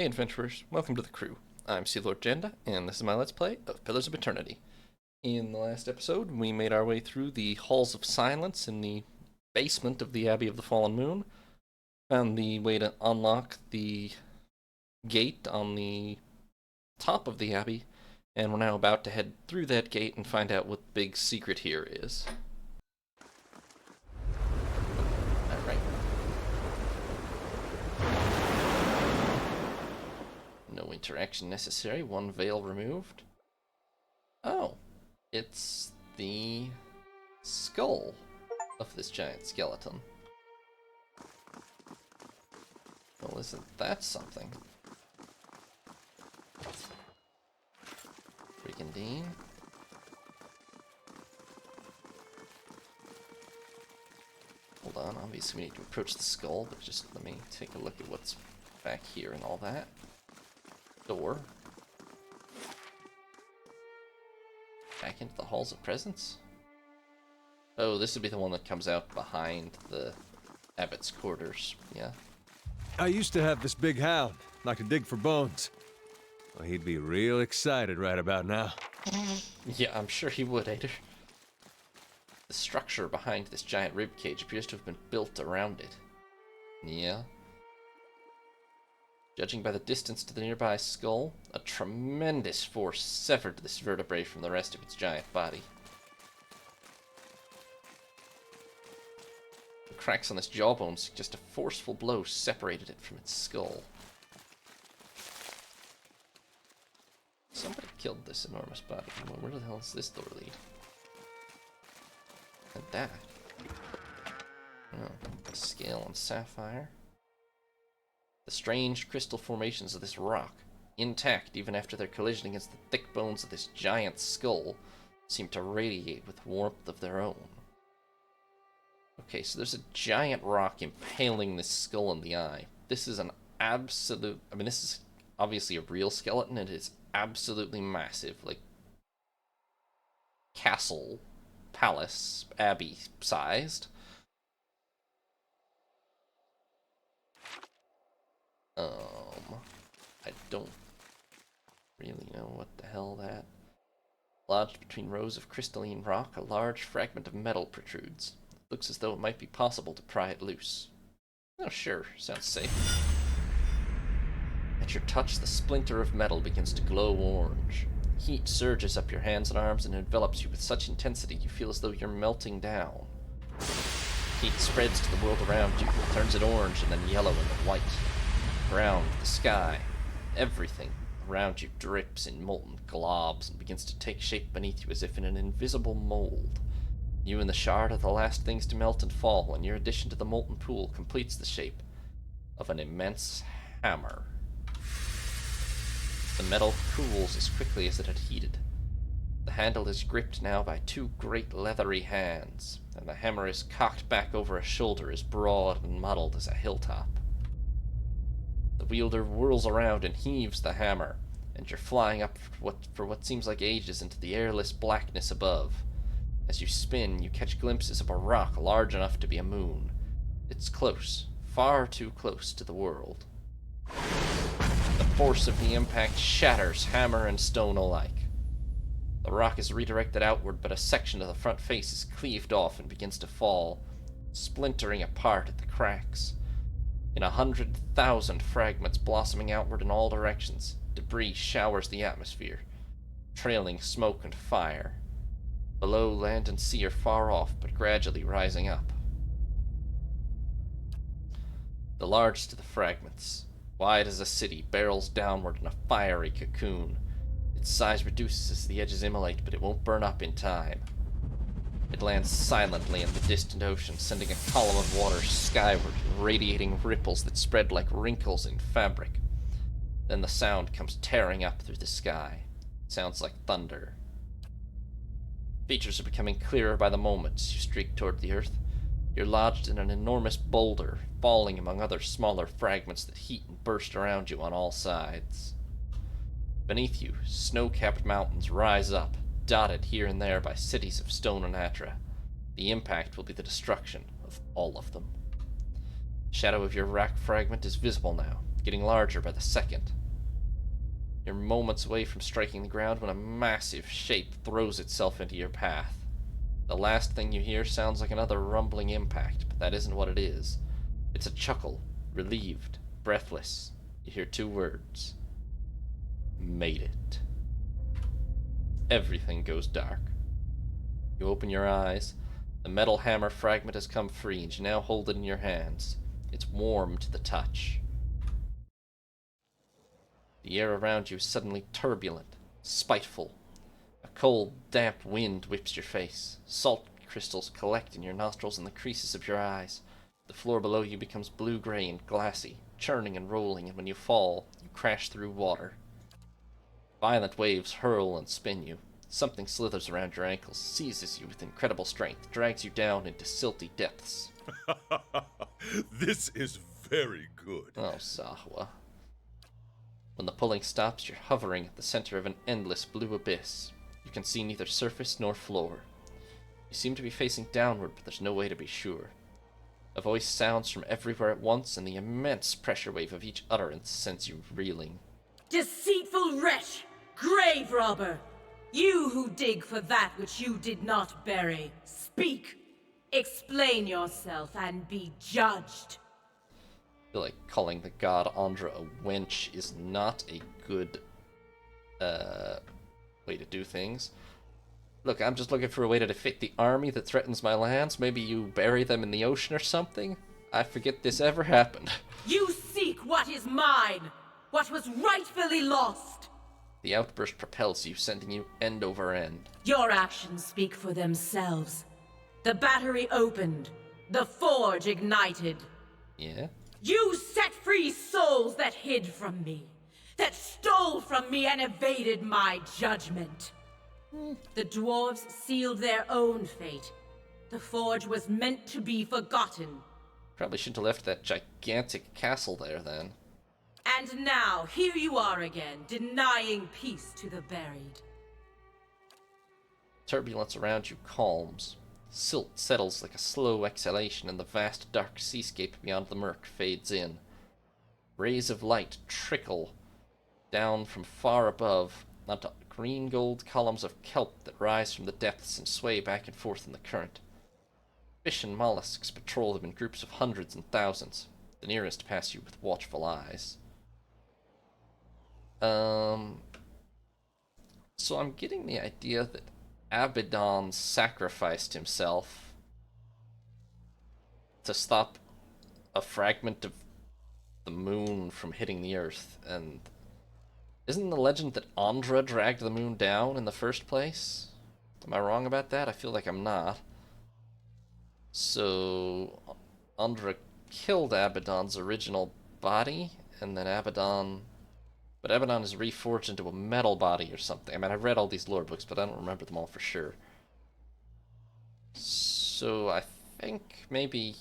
Hey adventurers, welcome to the crew. I'm Sea Lord Jenda, and this is my Let's Play of Pillars of Eternity. In the last episode, we made our way through the Halls of Silence in the basement of the Abbey of the Fallen Moon, found the way to unlock the gate on the top of the Abbey, and we're now about to head through that gate and find out what the big secret here is. Alright. No interaction necessary, one veil removed. Oh, it's the skull of this giant skeleton. Well, isn't that something? Brigandine. Hold on, obviously we need to approach the skull, but just let me take a look at what's back here and all that. Door. Back into the Halls of Presence? Oh, this would be the one that comes out behind the abbot's quarters, yeah. I used to have this big hound, I could dig for bones. Well, he'd be real excited right about now. Yeah, I'm sure he would, Ader. The structure behind this giant ribcage appears to have been built around it. Yeah. Judging by the distance to the nearby skull, a tremendous force severed this vertebrae from the rest of its giant body. The cracks on this jawbone suggest a forceful blow separated it from its skull. Somebody killed this enormous body. Where the hell does this door lead? And that. Oh, scale and sapphire. The strange crystal formations of this rock, intact even after their collision against the thick bones of this giant skull, seem to radiate with warmth of their own. Okay, so there's a giant rock impaling this skull in the eye. This is an absolute... I mean, this is obviously a real skeleton, and it is absolutely massive. Like, castle, palace, abbey sized. I don't really know what the hell that... Lodged between rows of crystalline rock, a large fragment of metal protrudes. It looks as though it might be possible to pry it loose. Oh, sure, sounds safe. At your touch, the splinter of metal begins to glow orange. Heat surges up your hands and arms and envelops you with such intensity you feel as though you're melting down. Heat spreads to the world around you, turns it orange and then yellow and then white. Ground, the sky, everything around you drips in molten globs and begins to take shape beneath you as if in an invisible mold. You and the shard are the last things to melt and fall, and your addition to the molten pool completes the shape of an immense hammer. The metal cools as quickly as it had heated. The handle is gripped now by two great leathery hands, and the hammer is cocked back over a shoulder as broad and muddled as a hilltop. The wielder whirls around and heaves the hammer, and you're flying up for what seems like ages into the airless blackness above. As you spin, you catch glimpses of a rock large enough to be a moon. It's close, far too close to the world. The force of the impact shatters hammer and stone alike. The rock is redirected outward, but a section of the front face is cleaved off and begins to fall, splintering apart at the cracks. In 100,000 fragments blossoming outward in all directions, debris showers the atmosphere, trailing smoke and fire. Below, land and sea are far off, but gradually rising up. The largest of the fragments, wide as a city, barrels downward in a fiery cocoon. Its size reduces as the edges immolate, but it won't burn up in time. It lands silently in the distant ocean, sending a column of water skyward, radiating ripples that spread like wrinkles in fabric. Then the sound comes tearing up through the sky. It sounds like thunder. Features are becoming clearer by the moment as you streak toward the earth. You're lodged in an enormous boulder, falling among other smaller fragments that heat and burst around you on all sides. Beneath you, snow-capped mountains rise up, dotted here and there by cities of stone and atra. The impact will be the destruction of all of them. The shadow of your rock fragment is visible now, getting larger by the second. You're moments away from striking the ground when a massive shape throws itself into your path. The last thing you hear sounds like another rumbling impact, but that isn't what it is. It's a chuckle, relieved, breathless. You hear two words. Made it. Everything goes dark. You open your eyes. The metal hammer fragment has come free, and you now hold it in your hands. It's warm to the touch. The air around you is suddenly turbulent, spiteful. A cold, damp wind whips your face. Salt crystals collect in your nostrils and the creases of your eyes. The floor below you becomes blue-gray and glassy, churning and rolling, and when you fall, you crash through water. Violent waves hurl and spin you. Something slithers around your ankles, seizes you with incredible strength, drags you down into silty depths. This is very good. Oh, Sahwa. When the pulling stops, you're hovering at the center of an endless blue abyss. You can see neither surface nor floor. You seem to be facing downward, but there's no way to be sure. A voice sounds from everywhere at once, and the immense pressure wave of each utterance sends you reeling. Deceitful wretch! Grave robber! You who dig for that which you did not bury, speak! Explain yourself and be judged! I feel like calling the god Andra a wench is not a good way to do things. Look, I'm just looking for a way to defeat the army that threatens my lands. Maybe you bury them in the ocean or something? I forget this ever happened. You seek what is mine! What was rightfully lost! The outburst propels you, sending you end over end. Your actions speak for themselves. The battery opened. The forge ignited. Yeah? You set free souls that hid from me. That stole from me and evaded my judgment. The dwarves sealed their own fate. The forge was meant to be forgotten. Probably shouldn't have left that gigantic castle there then. And now, here you are again, denying peace to the buried. Turbulence around you calms. Silt settles like a slow exhalation, and the vast dark seascape beyond the murk fades in. Rays of light trickle down from far above onto green-gold columns of kelp that rise from the depths and sway back and forth in the current. Fish and mollusks patrol them in groups of hundreds and thousands. The nearest pass you with watchful eyes. So I'm getting the idea that Abydon sacrificed himself to stop a fragment of the moon from hitting the earth, and isn't the legend that Andra dragged the moon down in the first place? Am I wrong about that? I feel like I'm not. So Andra killed Abydon's original body, and then Abydon is reforged into a metal body or something. I mean, I've read all these lore books, but I don't remember them all for sure. So I think maybe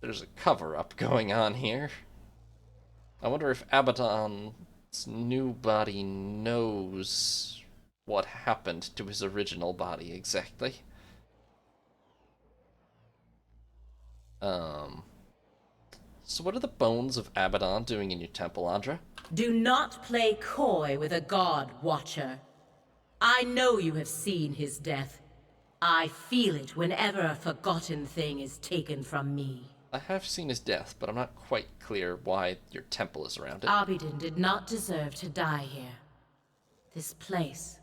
there's a cover-up going on here. I wonder if Abydon's new body knows what happened to his original body exactly. So what are the bones of Abydon doing in your temple, Andra? Do not play coy with a god, Watcher. I know you have seen his death. I feel it whenever a forgotten thing is taken from me. I have seen his death, but I'm not quite clear why your temple is around it. Abydon did not deserve to die here. This place,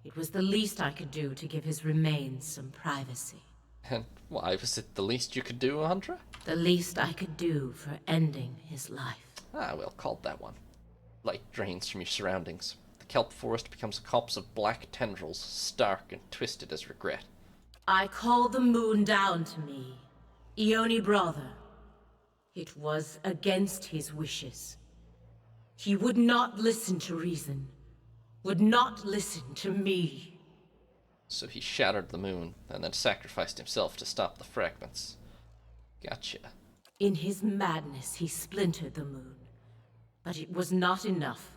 it was the least I could do to give his remains some privacy. And why was it the least you could do, Andra? The least I could do for ending his life. Ah, well, called that one. Light drains from your surroundings. The kelp forest becomes a copse of black tendrils, stark and twisted as regret. I called the moon down to me, Ioni brother. It was against his wishes. He would not listen to reason, would not listen to me. So he shattered the moon, and then sacrificed himself to stop the fragments. Gotcha. In his madness, he splintered the moon. But it was not enough.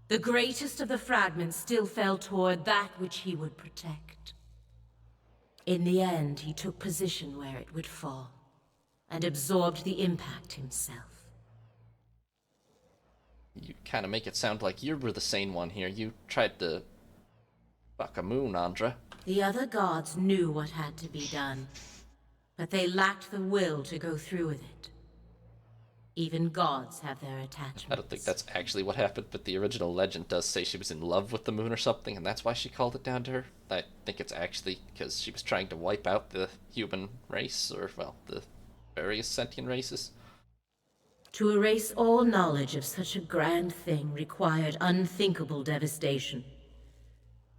The greatest of the fragments still fell toward that which he would protect. In the end, he took position where it would fall, and absorbed the impact himself. kind of make it sound like you were the sane one here. You tried to fuck a moon, Andra. The other gods knew what had to be done, but they lacked the will to go through with it. Even gods have their attachments. I don't think that's actually what happened, but the original legend does say she was in love with the moon or something, and that's why she called it down to her. I think it's actually because she was trying to wipe out the human race, or, well, the various sentient races. To erase all knowledge of such a grand thing required unthinkable devastation.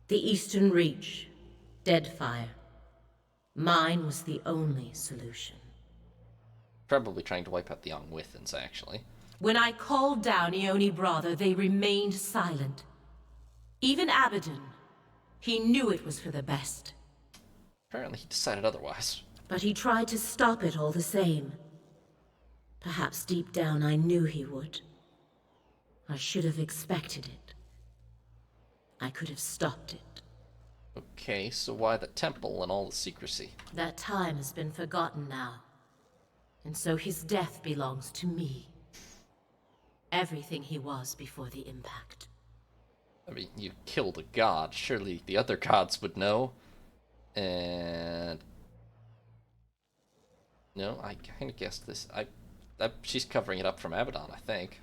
The Eastern Reach, Deadfire. Mine was the only solution. Probably trying to wipe out the Ongwithans, actually. When I called down Ioni Brother, they remained silent. Even Abydon. He knew it was for the best. Apparently he decided otherwise. But he tried to stop it all the same. Perhaps deep down I knew he would. I should have expected it. I could have stopped it. Okay, so why the temple and all the secrecy? That time has been forgotten now. And so his death belongs to me. Everything he was before the impact. I mean, you killed a god. Surely the other gods would know. And... no, I kind of guessed this. She's covering it up from Abydon, I think.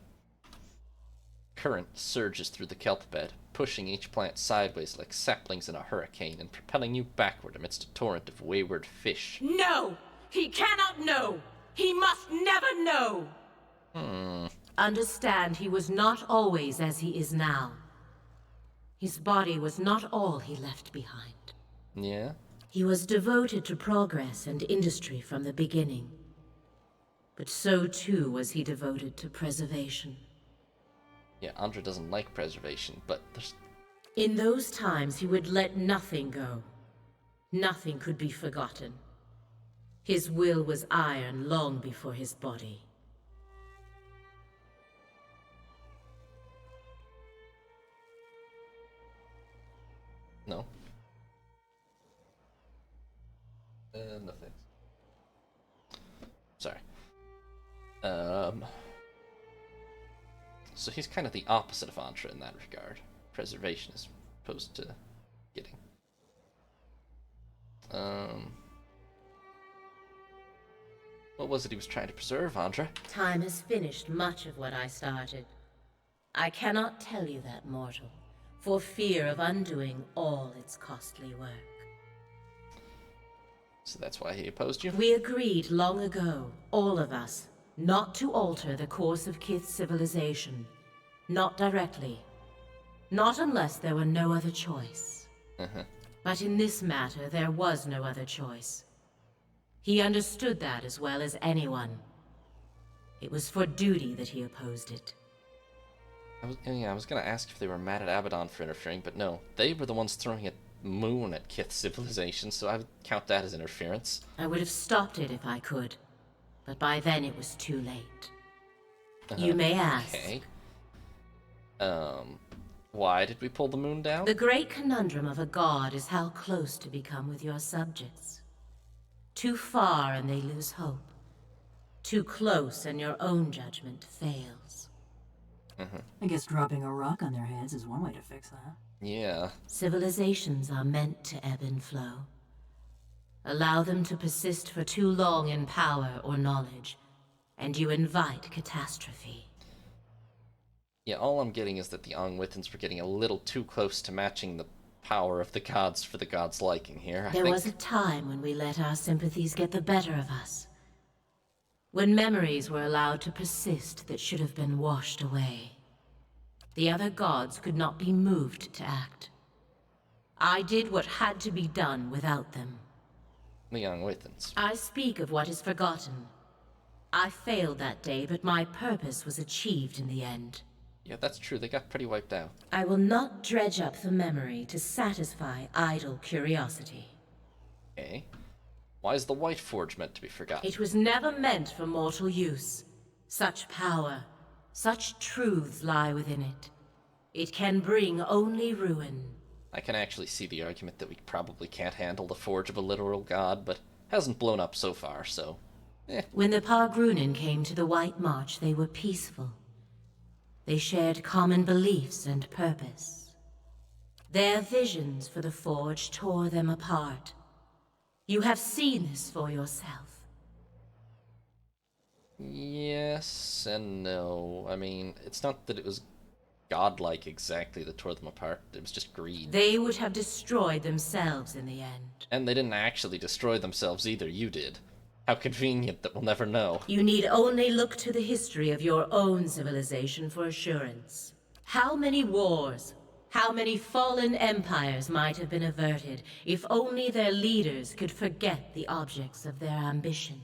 Current surges through the kelp bed, pushing each plant sideways like saplings in a hurricane and propelling you backward amidst a torrent of wayward fish. No! He cannot know! He must never know! Understand, he was not always as he is now. His body was not all he left behind. Yeah? He was devoted to progress and industry from the beginning. But so too was he devoted to preservation. Yeah, Andra doesn't like preservation, but there's... In those times, he would let nothing go. Nothing could be forgotten. His will was iron long before his body. No. Nothing. Sorry. So he's kind of the opposite of Andra in that regard. Preservation as opposed to getting. What was it he was trying to preserve, Andra? Time has finished much of what I started. I cannot tell you that, mortal, for fear of undoing all its costly work. So that's why he opposed you? We agreed long ago, all of us, not to alter the course of Kith's civilization. Not directly. Not unless there were no other choice. But in this matter, there was no other choice. He understood that as well as anyone. It was for duty that he opposed it. I was gonna ask if they were mad at Abydon for interfering, but no. They were the ones throwing a moon at Kith's civilization, so I would count that as interference. I would have stopped it if I could. But by then it was too late. You may ask. Okay. Why did we pull the moon down? The great conundrum of a god is how close to become with your subjects. Too far and they lose hope. Too close and your own judgment fails. I guess dropping a rock on their heads is one way to fix that. Yeah. Civilizations are meant to ebb and flow. Allow them to persist for too long in power or knowledge, and you invite catastrophe. Yeah, all I'm getting is that the Ongwithans were getting a little too close to matching the power of the gods for the gods' liking here. There was a time when we let our sympathies get the better of us. When memories were allowed to persist that should have been washed away. The other gods could not be moved to act. I did what had to be done without them. The Ongwithans. I speak of what is forgotten. I failed that day, but my purpose was achieved in the end. Yeah, that's true. They got pretty wiped out. I will not dredge up the memory to satisfy idle curiosity. Okay. Why is the White Forge meant to be forgotten? It was never meant for mortal use. Such power, such truths lie within it. It can bring only ruin. I can actually see the argument that we probably can't handle the forge of a literal god, but hasn't blown up so far, so... When the Pargrunin came to the White March, they were peaceful. They shared common beliefs and purpose. Their visions for the Forge tore them apart. You have seen this for yourself. Yes and no. I mean, it's not that it was godlike exactly that tore them apart. It was just greed. They would have destroyed themselves in the end. And they didn't actually destroy themselves either, you did. How convenient that we'll never know. You need only look to the history of your own civilization for assurance. How many wars, how many fallen empires might have been averted if only their leaders could forget the objects of their ambition?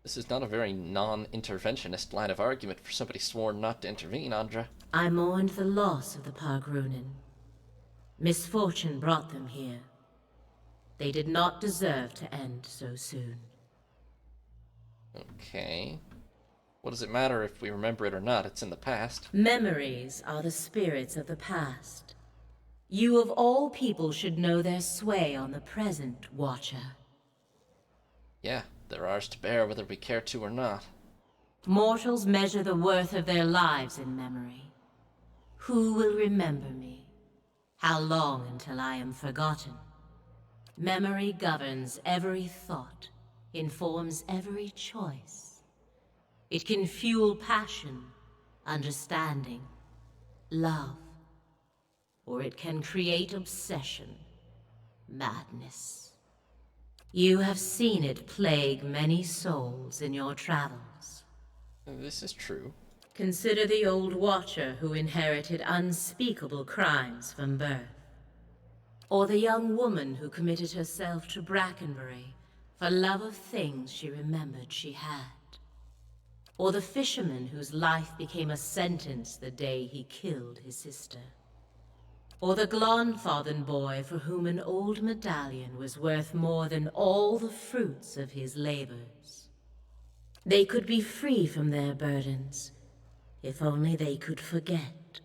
This is not a very non-interventionist line of argument for somebody sworn not to intervene, Andra. I mourned the loss of the Pargrunen. Misfortune brought them here. They did not deserve to end so soon. Okay. What does it matter if we remember it or not? It's in the past. Memories are the spirits of the past. You of all people should know their sway on the present, Watcher. Yeah, they're ours to bear whether we care to or not. Mortals measure the worth of their lives in memory. Who will remember me? How long until I am forgotten? Memory governs every thought, informs every choice. It can fuel passion, understanding, love. Or it can create obsession, madness. You have seen it plague many souls in your travels. This is true. Consider the old Watcher who inherited unspeakable crimes from birth. Or the young woman who committed herself to Brackenbury for love of things she remembered she had. Or the fisherman whose life became a sentence the day he killed his sister. Or the Glonfathen boy for whom an old medallion was worth more than all the fruits of his labors. They could be free from their burdens, if only they could forget.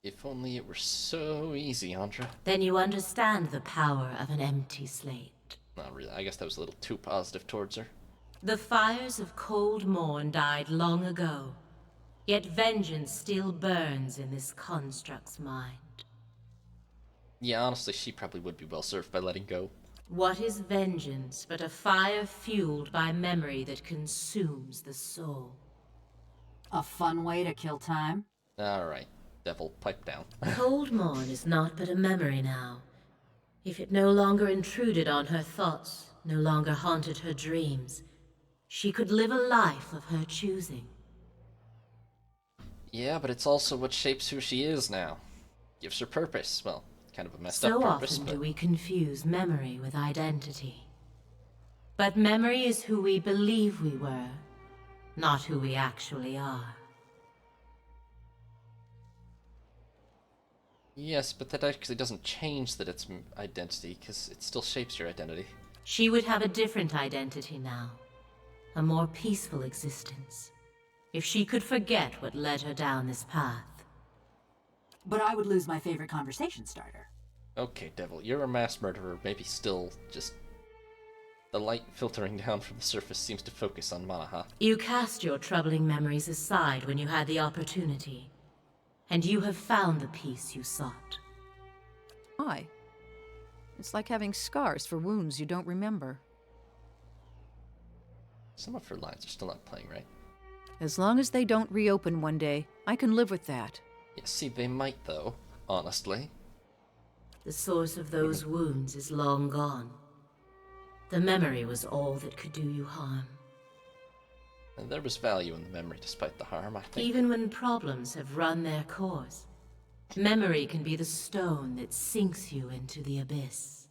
If only it were so easy, Andra. Then you understand the power of an empty slate. Not really. I guess that was a little too positive towards her. The fires of Cold Morn died long ago, yet vengeance still burns in this construct's mind. Yeah, honestly, she probably would be well served by letting go. What is vengeance but a fire fueled by memory that consumes the soul? A fun way to kill time? Alright, devil, pipe down. Cold Morn is not but a memory now. If it no longer intruded on her thoughts, no longer haunted her dreams, she could live a life of her choosing. Yeah, but it's also what shapes who she is now. Gives her purpose. Well, kind of a messed So up purpose, often but... do we confuse memory with identity. But memory is who we believe we were, not who we actually are. Yes, but that actually doesn't change that it's identity, because it still shapes your identity. She would have a different identity now, a more peaceful existence, if she could forget what led her down this path. But I would lose my favorite conversation starter. Okay, Devil, you're a mass murderer, maybe still just... The light filtering down from the surface seems to focus on Manaha. You cast your troubling memories aside when you had the opportunity, and you have found the peace you sought. Why? It's like having scars for wounds you don't remember. Some of her lines are still not playing right. As long as they don't reopen one day, I can live with that. Yeah, see, they might though, honestly. The source of those wounds is long gone. The memory was all that could do you harm. And there was value in the memory despite the harm, I think. Even when problems have run their course, memory can be the stone that sinks you into the abyss.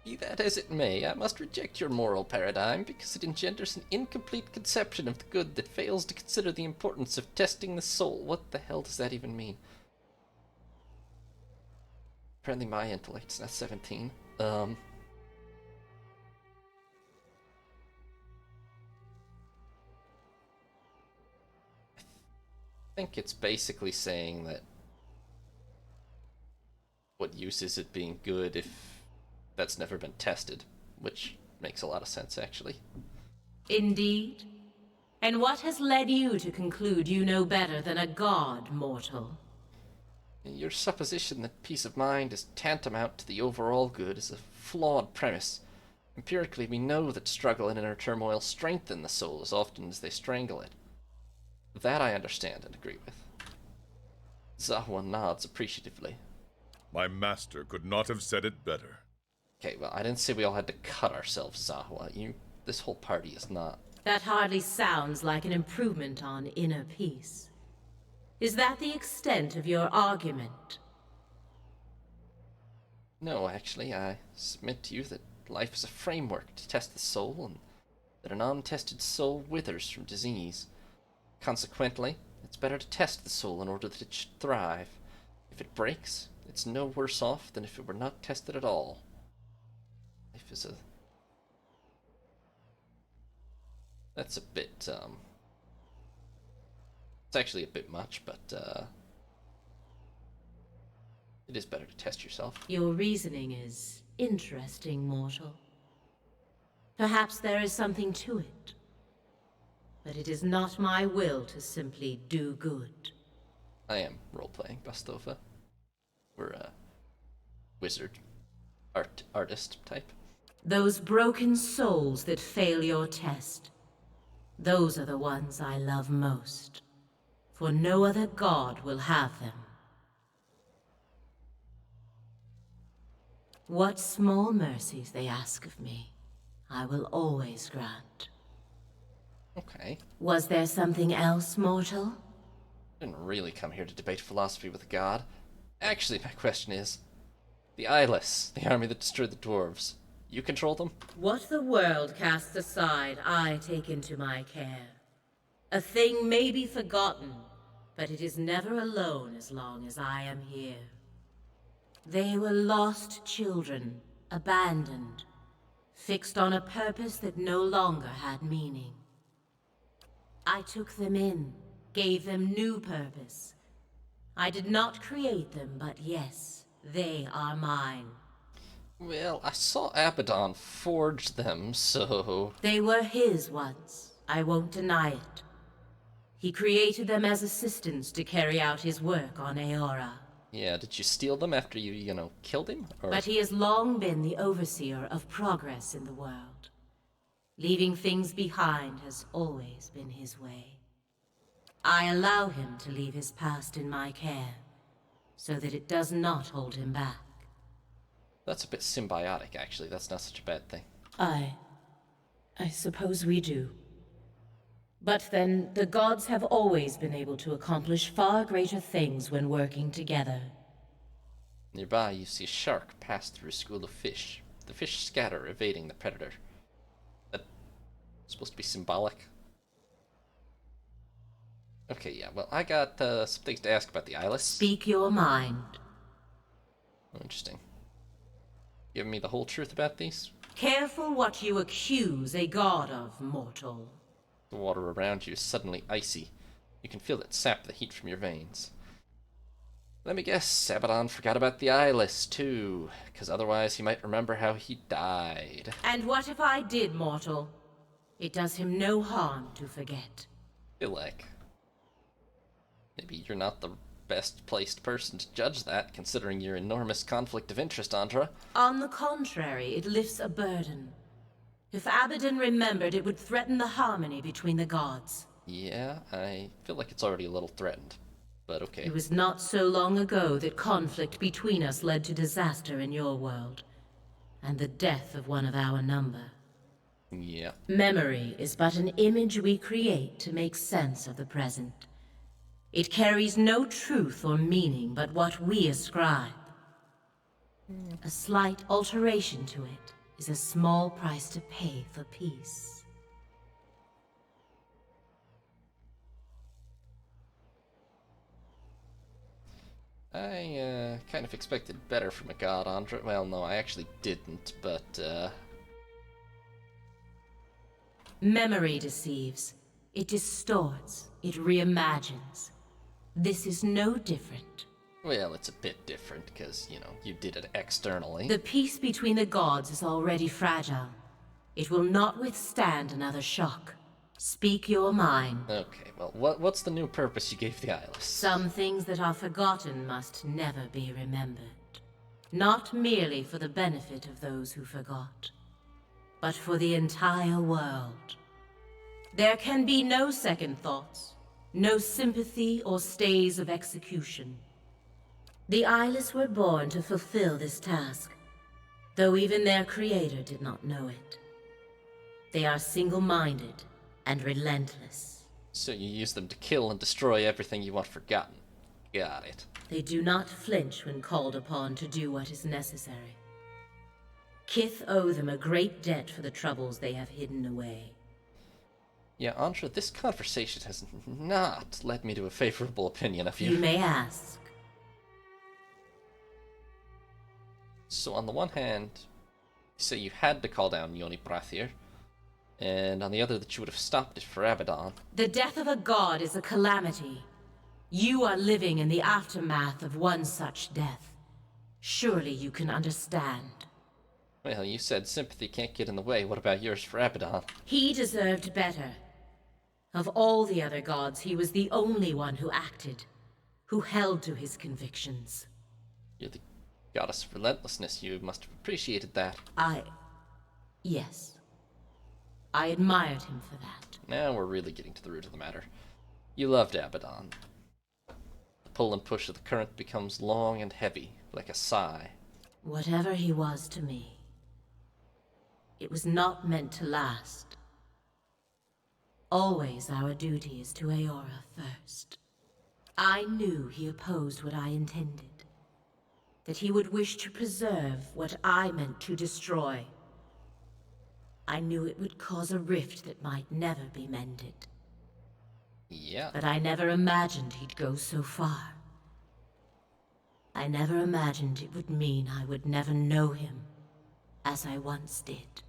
Be that as it may, I must reject your moral paradigm because it engenders an incomplete conception of the good that fails to consider the importance of testing the soul. What the hell does that even mean? Apparently my intellect's not 17. I think it's basically saying that what use is it being good if that's never been tested, which makes a lot of sense, actually. Indeed. And what has led you to conclude you know better than a god, mortal? Your supposition that peace of mind is tantamount to the overall good is a flawed premise. Empirically, we know that struggle and inner turmoil strengthen the soul as often as they strangle it. That I understand and agree with. Zahwa nods appreciatively. My master could not have said it better. Okay, well, I didn't say we all had to cut ourselves, Zahwa. This whole party is not. That hardly sounds like an improvement on inner peace. Is that the extent of your argument? No, actually, I submit to you that life is a framework to test the soul, and that an untested soul withers from disease. Consequently, it's better to test the soul in order that it should thrive. If it breaks, it's no worse off than if it were not tested at all. Life is a... That's a bit, It's actually a bit much, but, it is better to test yourself. Your reasoning is interesting, mortal. Perhaps there is something to it. But it is not my will to simply do good. I am role-playing, Bastova. We're a wizard, artist type. Those broken souls that fail your test. Those are the ones I love most. For no other god will have them. What small mercies they ask of me, I will always grant. Okay. Was there something else, mortal? Didn't really come here to debate philosophy with a god. Actually, my question is, the Eyeless, the army that destroyed the dwarves, you control them? What the world casts aside, I take into my care. A thing may be forgotten, but it is never alone as long as I am here. They were lost children, abandoned, fixed on a purpose that no longer had meaning. I took them in, gave them new purpose. I did not create them, but yes, they are mine. Well, I saw Abydon forge them, so... They were his once, I won't deny it. He created them as assistants to carry out his work on Eora. Yeah, did you steal them after you killed him? Or... But he has long been the overseer of progress in the world. Leaving things behind has always been his way. I allow him to leave his past in my care, so that it does not hold him back. That's a bit symbiotic, actually. That's not such a bad thing. I suppose we do. But then, the gods have always been able to accomplish far greater things when working together. Nearby, you see a shark pass through a school of fish. The fish scatter, evading the predator. That's supposed to be symbolic. Okay, yeah, well, I got some things to ask about the Eyeless. Speak your mind. Oh, interesting. Giving me the whole truth about these? Careful what you accuse a god of, mortal. The water around you is suddenly icy. You can feel it sap the heat from your veins. Let me guess, Abydon forgot about the Eyeless, too, because otherwise he might remember how he died. And what if I did, mortal? It does him no harm to forget. I feel like maybe you're not the best placed person to judge that, considering your enormous conflict of interest, Andra. On the contrary, it lifts a burden. If Abydon remembered, it would threaten the harmony between the gods. Yeah, I feel like it's already a little threatened, but okay. It was not so long ago that conflict between us led to disaster in your world, and the death of one of our number. Yeah. Memory is but an image we create to make sense of the present. It carries no truth or meaning but what we ascribe. A slight alteration to it is a small price to pay for peace. I kind of expected better from a god, Andra. Well, no, I actually didn't, but Memory deceives. It distorts. It reimagines. This is no different. well, it's a bit different, because, you did it externally. The peace between the gods is already fragile. It will not withstand another shock. Speak your mind. Okay, well, what's the new purpose you gave the Eyeless? Some things that are forgotten must never be remembered. Not merely for the benefit of those who forgot, but for the entire world. There can be no second thoughts, no sympathy or stays of execution. The Eyeless were born to fulfill this task, though even their creator did not know it. They are single-minded and relentless. So you use them to kill and destroy everything you want forgotten. Got it. They do not flinch when called upon to do what is necessary. Kith owe them a great debt for the troubles they have hidden away. Yeah, Andra, this conversation has not led me to a favorable opinion of you. You may ask. So on the one hand, you say you had to call down Yoni Brathir, and on the other that you would have stopped it for Abydon. The death of a god is a calamity. You are living in the aftermath of one such death. Surely you can understand. Well, you said sympathy can't get in the way. What about yours for Abydon? He deserved better. Of all the other gods, he was the only one who acted, who held to his convictions. You're the goddess of relentlessness. You must have appreciated that. Yes. I admired him for that. Now we're really getting to the root of the matter. You loved Abydon. The pull and push of the current becomes long and heavy, like a sigh. Whatever he was to me, it was not meant to last. Always our duty is to Eora first. I knew he opposed what I intended, that he would wish to preserve what I meant to destroy. I knew it would cause a rift that might never be mended. Yeah. But I never imagined he'd go so far. I never imagined it would mean I would never know him as I once did.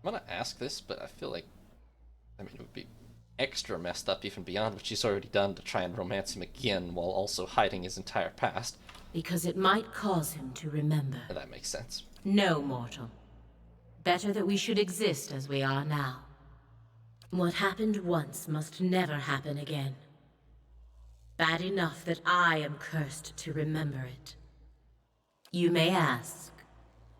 I'm gonna ask this, but I feel like, it would be extra messed up even beyond what she's already done to try and romance him again while also hiding his entire past. Because it might cause him to remember. That makes sense. No, mortal. Better that we should exist as we are now. What happened once must never happen again. Bad enough that I am cursed to remember it. You may ask.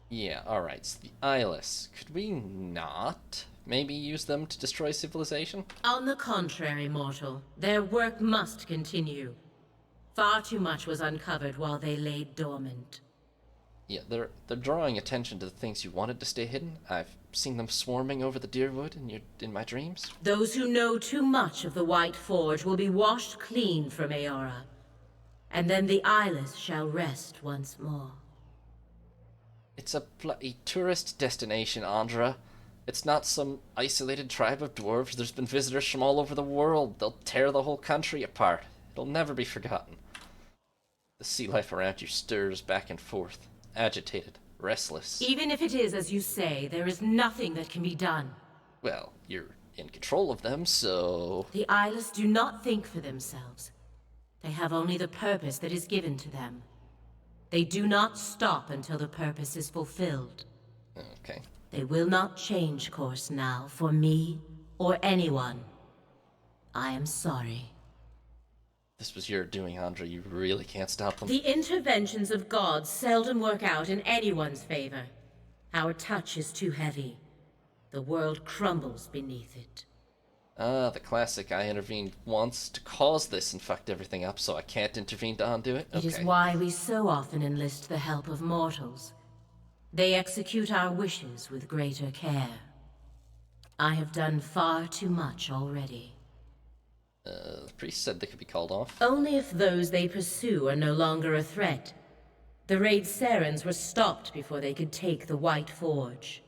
Yeah, alright, so the Eyeless. Could we not maybe use them to destroy civilization? On the contrary, mortal. Their work must continue. Far too much was uncovered while they lay dormant. Yeah, they're drawing attention to the things you wanted to stay hidden. I've seen them swarming over the Deerwood in my dreams. Those who know too much of the White Forge will be washed clean from Eora, and then the Eyeless shall rest once more. It's a bloody tourist destination, Andra. It's not some isolated tribe of dwarves. There's been visitors from all over the world. They'll tear the whole country apart. It'll never be forgotten. The sea life around you stirs back and forth, agitated, restless. Even if it is as you say, there is nothing that can be done. Well, you're in control of them, so... The Eyeless do not think for themselves. They have only the purpose that is given to them. They do not stop until the purpose is fulfilled. Okay. They will not change course now for me or anyone. I am sorry. This was your doing, Andra. You really can't stop them. The interventions of gods seldom work out in anyone's favor. Our touch is too heavy. The world crumbles beneath it. Ah, the classic, I intervened once to cause this and fucked everything up, so I can't intervene to undo it? It is why we so often enlist the help of mortals. They execute our wishes with greater care. I have done far too much already. The priest said they could be called off. Only if those they pursue are no longer a threat. The Raid Sarens were stopped before they could take the White Forge.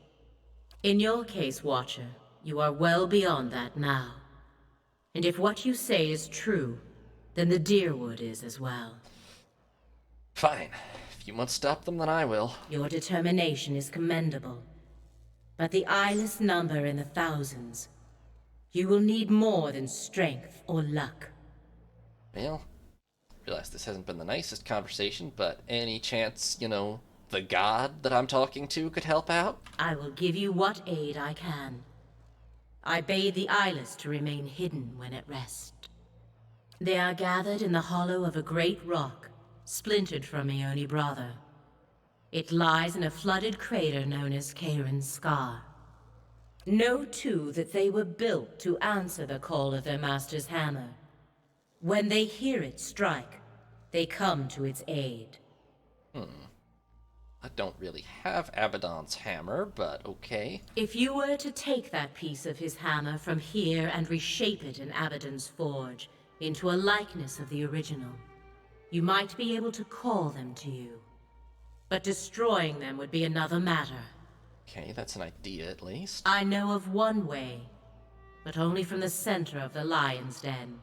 In your case, Watcher, you are well beyond that now. And if what you say is true, then the Deerwood is as well. Fine. If you must stop them, then I will. Your determination is commendable. But the eyeless number in the thousands. You will need more than strength or luck. Well, I realize this hasn't been the nicest conversation, but any chance, the god that I'm talking to could help out? I will give you what aid I can. I bade the eyeless to remain hidden when at rest. They are gathered in the hollow of a great rock, splintered from my only brother. It lies in a flooded crater known as Kairin's Scar. Know, too, that they were built to answer the call of their master's hammer. When they hear it strike, they come to its aid. I don't really have Abydon's hammer, but okay. If you were to take that piece of his hammer from here and reshape it in Abydon's forge into a likeness of the original, you might be able to call them to you. But destroying them would be another matter. Okay, that's an idea at least. I know of one way, but only from the center of the lion's den.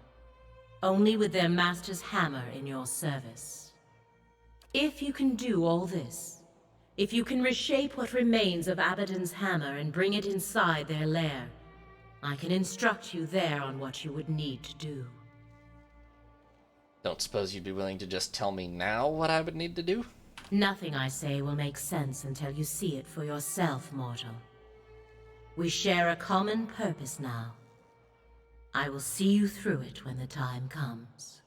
Only with their master's hammer in your service. If you can do all this, if you can reshape what remains of Abydon's hammer and bring it inside their lair, I can instruct you there on what you would need to do. Don't suppose you'd be willing to just tell me now what I would need to do? Nothing I say will make sense until you see it for yourself, mortal. We share a common purpose now. I will see you through it when the time comes.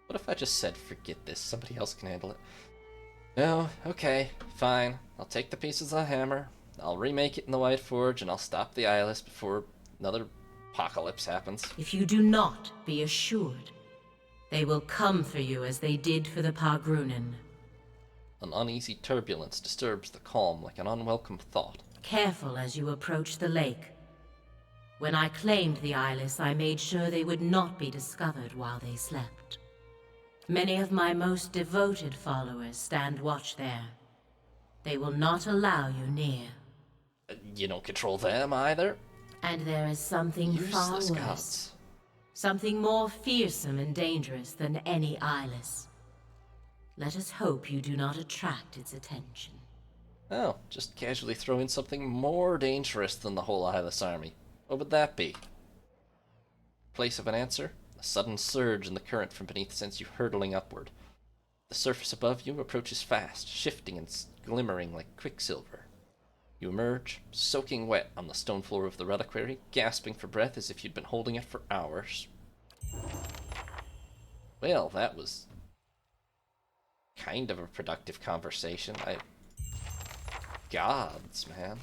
What if I just said, forget this, somebody else can handle it? No, okay, fine. I'll take the pieces of the hammer, I'll remake it in the White Forge, and I'll stop the eyeless before another apocalypse happens. If you do not, be assured, they will come for you as they did for the Pargrunen. An uneasy turbulence disturbs the calm like an unwelcome thought. Careful as you approach the lake. When I claimed the eyeless, I made sure they would not be discovered while they slept. Many of my most devoted followers stand watch there. They will not allow you near. You don't control them either? And there is something far Useless worse. gods. Something more fearsome and dangerous than any eyeless. Let us hope you do not attract its attention. Oh, just casually throw in something more dangerous than the whole eyeless army. What would that be? Place of an answer? A sudden surge in the current from beneath sends you hurtling upward. The surface above you approaches fast, shifting and glimmering like quicksilver. You emerge, soaking wet on the stone floor of the reliquary, gasping for breath as if you'd been holding it for hours. Well, that was kind of a productive conversation. Gods, man.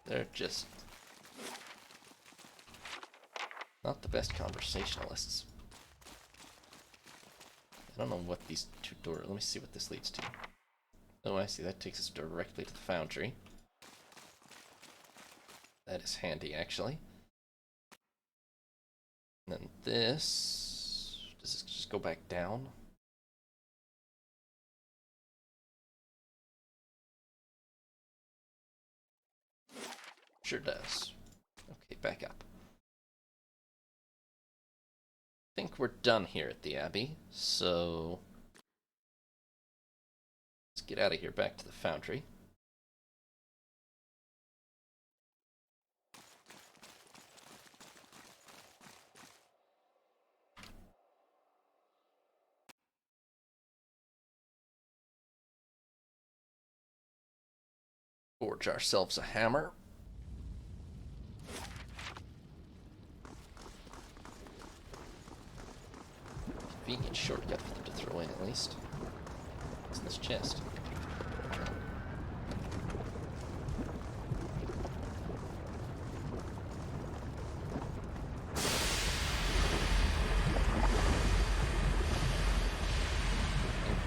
They're just not the best conversationalists. I don't know what these two doors... Let me see what this leads to. Oh, I see. That takes us directly to the foundry. That is handy, actually. And then this... Does this just go back down? Sure does. Okay, back up. I think we're done here at the Abbey, so let's get out of here back to the foundry. Forge ourselves a hammer. Convenient shortcut for them to throw in, at least. What's in this chest?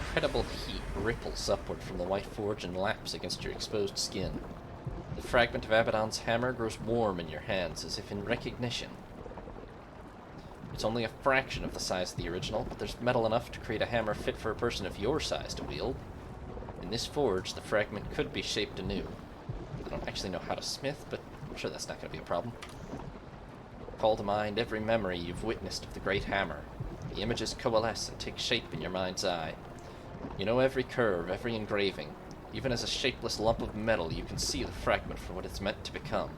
Incredible heat ripples upward from the White Forge and laps against your exposed skin. The fragment of Abydon's hammer grows warm in your hands, as if in recognition. It's only a fraction of the size of the original, but there's metal enough to create a hammer fit for a person of your size to wield. In this forge, the fragment could be shaped anew. I don't actually know how to smith, but I'm sure that's not going to be a problem. Call to mind every memory you've witnessed of the great hammer. The images coalesce and take shape in your mind's eye. You know every curve, every engraving. Even as a shapeless lump of metal, you can see the fragment for what it's meant to become.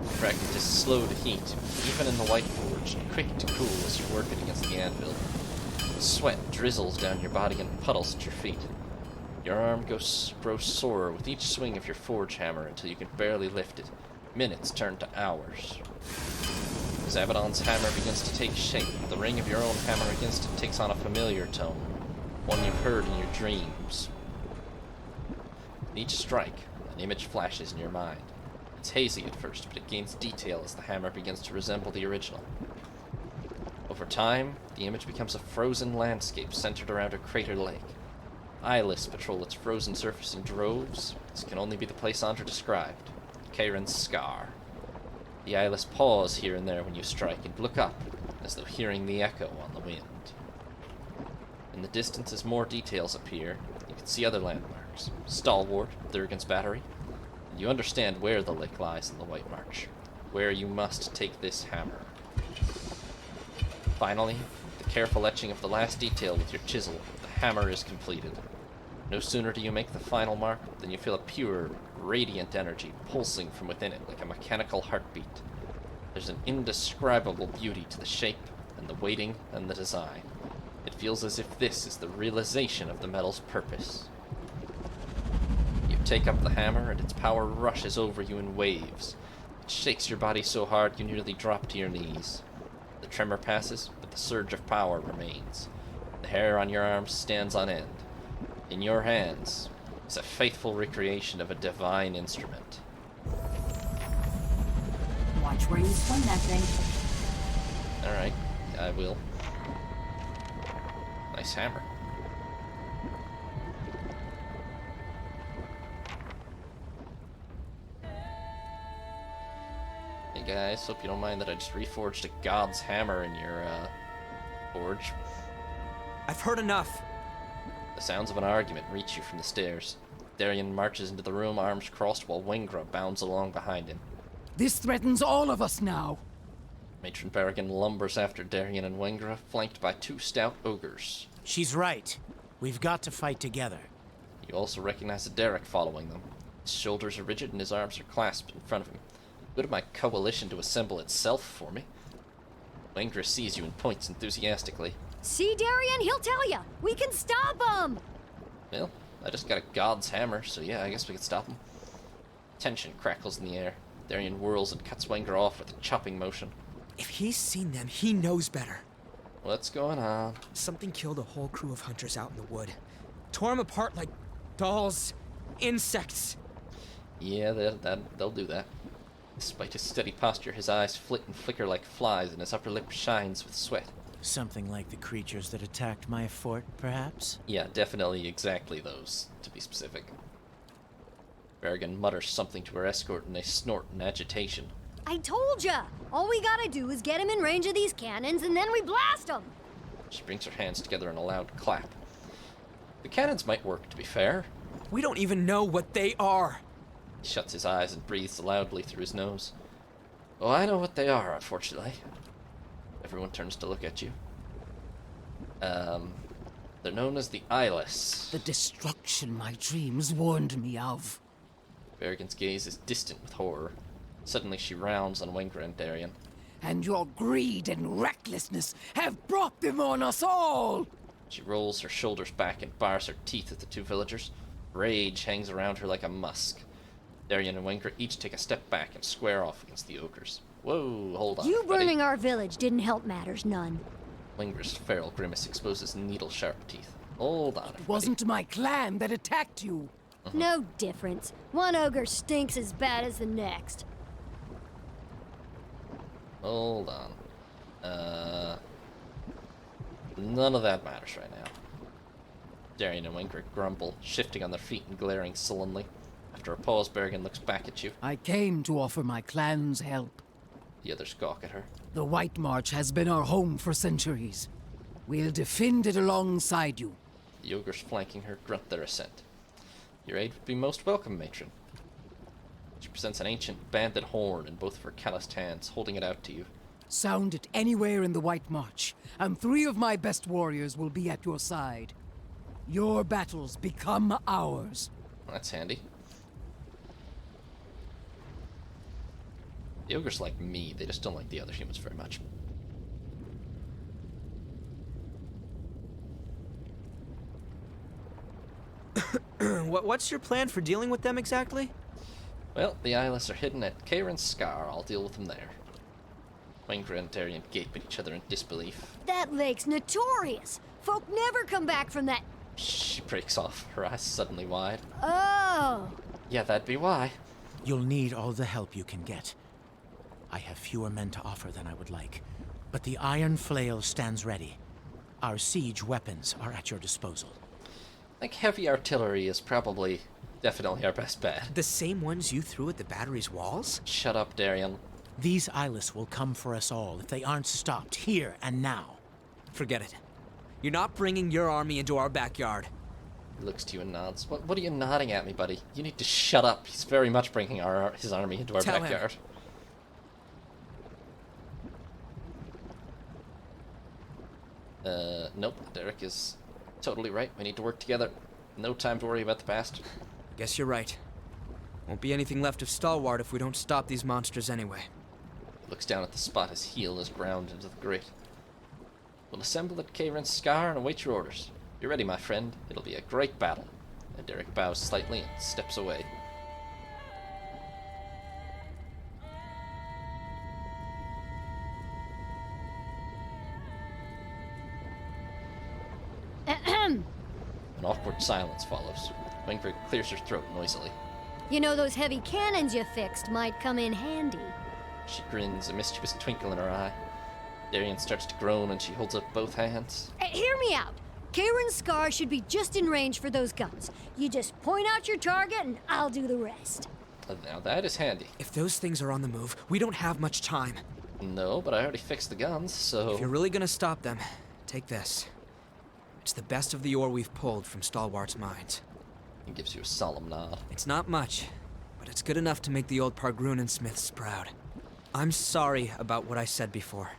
The fragment is slow to heat, even in the White Forge, and quick to cool as you work it against the anvil. Sweat drizzles down your body and puddles at your feet. Your Your arm grows sore with each swing of your forge hammer until you can barely lift it. Minutes turn to hours. As Abydon's hammer begins to take shape, the ring of your own hammer against it takes on a familiar tone, one you've heard in your dreams. With each strike, an image flashes in your mind. It's hazy at first, but it gains detail as the hammer begins to resemble the original. Over time, the image becomes a frozen landscape centered around a crater lake. Eyeless patrol its frozen surface in droves. This can only be the place Andra described, Kairin's Scar. The eyeless pause here and there when you strike and look up, as though hearing the echo on the wind. In the distance, as more details appear, you can see other landmarks. Stalwart, Thurgan's Battery, and you understand where the lake lies in the White March, where you must take this hammer. Finally, the careful etching of the last detail with your chisel, the hammer is completed. No sooner do you make the final mark than you feel a pure, radiant energy pulsing from within it like a mechanical heartbeat. There's an indescribable beauty to the shape and the weighting and the design. It feels as if this is the realization of the metal's purpose. You take up the hammer and its power rushes over you in waves. It shakes your body so hard you nearly drop to your knees. The tremor passes, but the surge of power remains. The hair on your arms stands on end. In your hands is a faithful recreation of a divine instrument. Watch where you swing that thing. Alright, I will. Nice hammer. Hey guys, hope you don't mind that I just reforged a god's hammer in your, forge. I've heard enough. The sounds of an argument reach you from the stairs. Darian marches into the room, arms crossed, while Wengra bounds along behind him. This threatens all of us now. Matron Berrigan lumbers after Darian and Wengra, flanked by two stout ogres. She's right. We've got to fight together. You also recognize a Derek following them. His shoulders are rigid and his arms are clasped in front of him. Good of my coalition to assemble itself for me. Wengra sees you and points enthusiastically. See, Darian? He'll tell ya. We can stop him! Well, I just got a god's hammer, so yeah, I guess we could stop him. Tension crackles in the air. Darian whirls and cuts Wengra off with a chopping motion. If he's seen them, he knows better. What's going on? Something killed a whole crew of hunters out in the wood. Tore them apart like dolls, insects. Yeah, they'll do that. Despite his steady posture, his eyes flit and flicker like flies, and his upper lip shines with sweat. Something like the creatures that attacked my fort, perhaps? Yeah, definitely exactly those, to be specific. Berrigan mutters something to her escort, and they snort in agitation. I told ya! All we gotta do is get him in range of these cannons, and then we blast him! She brings her hands together in a loud clap. The cannons might work, to be fair. We don't even know what they are. He shuts his eyes and breathes loudly through his nose. Oh, I know what they are, unfortunately. Everyone turns to look at you. They're known as the Eyeless. The destruction my dreams warned me of. Berrigan's gaze is distant with horror. Suddenly she rounds on Wengra and Darian. And your greed and recklessness have brought them on us all! She rolls her shoulders back and bars her teeth at the two villagers. Rage hangs around her like a musk. Darian and Wengra each take a step back and square off against the ogres. Whoa, hold on. You buddy. burning our village didn't help matters none. Wengra's feral grimace exposes needle-sharp teeth. Hold on, everybody. It wasn't my clan that attacked you. No difference. One ogre stinks as bad as the next. Hold on. None of that matters right now. Darian and Wengra grumble, shifting on their feet and glaring sullenly. After a pause, Berrigan looks back at you. I came to offer my clan's help. The others gawk at her. The White March has been our home for centuries. We'll defend it alongside you. The ogres flanking her grunt their assent. Your aid would be most welcome, matron. She presents an ancient banded horn in both of her calloused hands, holding it out to you. Sound it anywhere in the White March, and 3 of my best warriors will be at your side. Your battles become ours. That's handy. The ogres like me, they just don't like the other humans very much. What's your plan for dealing with them exactly? Well, the eyeless are hidden at Kieran's Scar. I'll deal with them there. Wingra and Darian gape at each other in disbelief. That lake's notorious. Folk never come back from that. She breaks off, her eyes suddenly wide. Oh. Yeah, that'd be why. You'll need all the help you can get. I have fewer men to offer than I would like, but the Iron Flail stands ready. Our siege weapons are at your disposal. I think heavy artillery is definitely our best bet. The same ones you threw at the battery's walls? Shut up, Darian. These eyeless will come for us all if they aren't stopped here and now. Forget it. You're not bringing your army into our backyard. He looks to you and nods. What are you nodding at me, buddy? You need to shut up. He's very much bringing his army into our Tell backyard. Nope. Derek is totally right. We need to work together. No time to worry about the past. Guess you're right. Won't be anything left of Stalwart if we don't stop these monsters anyway. Looks down at the spot his heel is ground into the grit. We'll assemble at Kieran's Scar and await your orders. Be ready, my friend. It'll be a great battle. And Derek bows slightly and steps away. Ahem. An awkward silence follows. Wingford clears her throat noisily. You know, those heavy cannons you fixed might come in handy. She grins, a mischievous twinkle in her eye. Darian starts to groan and she holds up both hands. Hear me out. Kieran's Scar should be just in range for those guns. You just point out your target and I'll do the rest. Now that is handy. If those things are on the move, we don't have much time. No, but I already fixed the guns, so... If you're really gonna stop them, take this. It's the best of the ore we've pulled from Stalwart's mines. He gives you a solemn nod. It's not much, but it's good enough to make the old Pargrunen smiths proud. I'm sorry about what I said before.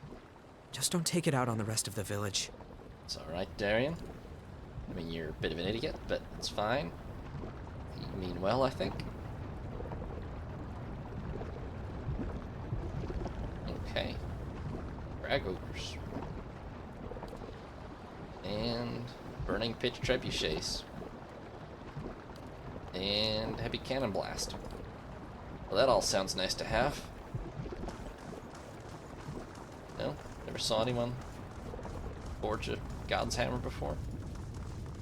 Just don't take it out on the rest of the village. It's alright, Darian. I mean, you're a bit of an idiot, but it's fine. You mean well, I think. Okay. Drag ogres. And burning pitch trebuchets. And heavy cannon blast. Well, that all sounds nice to have. No? Never saw anyone forge a god's hammer before?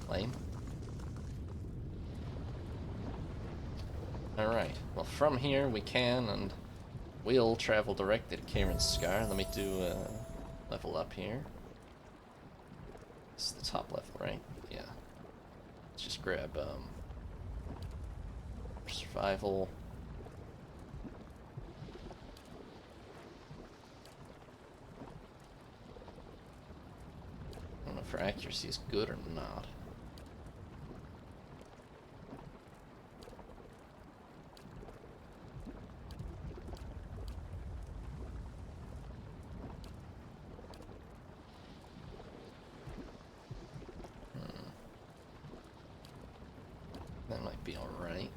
Lame. Alright, well from here we can and will travel directly to Kieran's Scar. Let me do level up here. This is the top level, right? Yeah. Let's just grab survival. I don't know if her accuracy is good or not. That might be alright.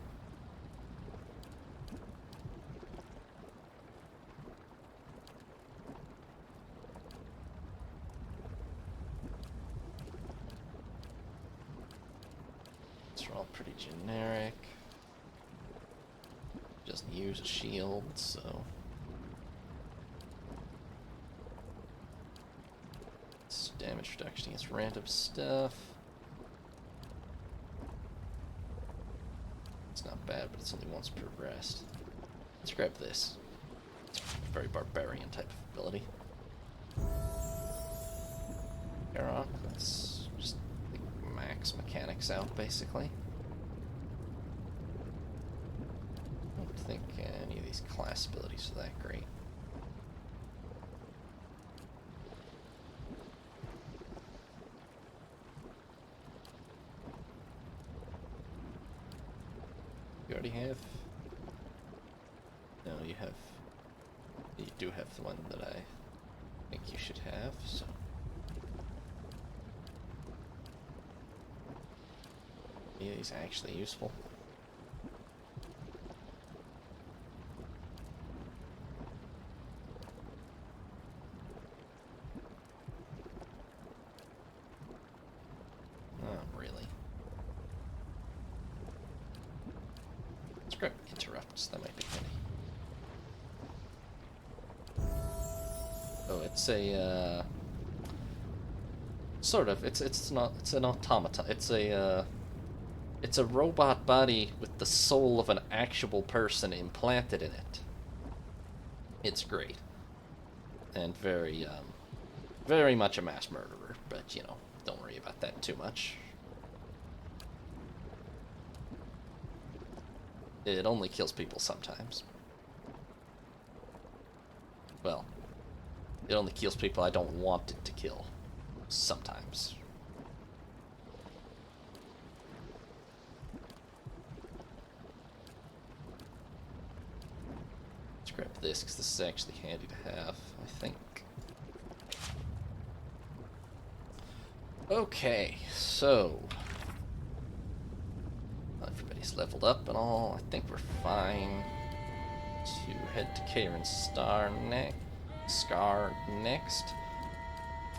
These are all pretty generic. Doesn't use a shield, so... It's damage reduction against random stuff. It's not bad, but it's only once per rest. Let's grab this. It's a very barbarian type of ability. Airlock, let's just max mechanics out, basically. I don't think any of these class abilities are that great. You already have? No, you have. You do have the one that I think you should have, so. Yeah, he's actually useful. Not really. Scrap interrupts, that might be funny. Oh, it's a, sort of, it's an automata. It's a robot body with the soul of an actual person implanted in it. It's great. And very much a mass murderer, but, you know, don't worry about that too much. It only kills people sometimes. Well, it only kills people I don't want it to kill. Sometimes. Let's grab this, because this is actually handy to have, I think. Okay, so... everybody's leveled up and all. I think we're fine to head to Karen's Scar next.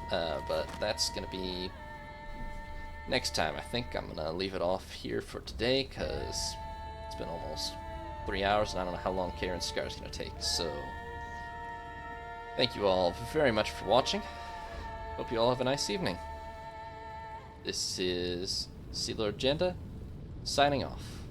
But that's gonna be next time. I think I'm gonna leave it off here for today because it's been almost 3 hours and I don't know how long Karen's Scar is gonna take. So thank you all very much for watching. Hope you all have a nice evening. This is Sea Lord Jenda signing off.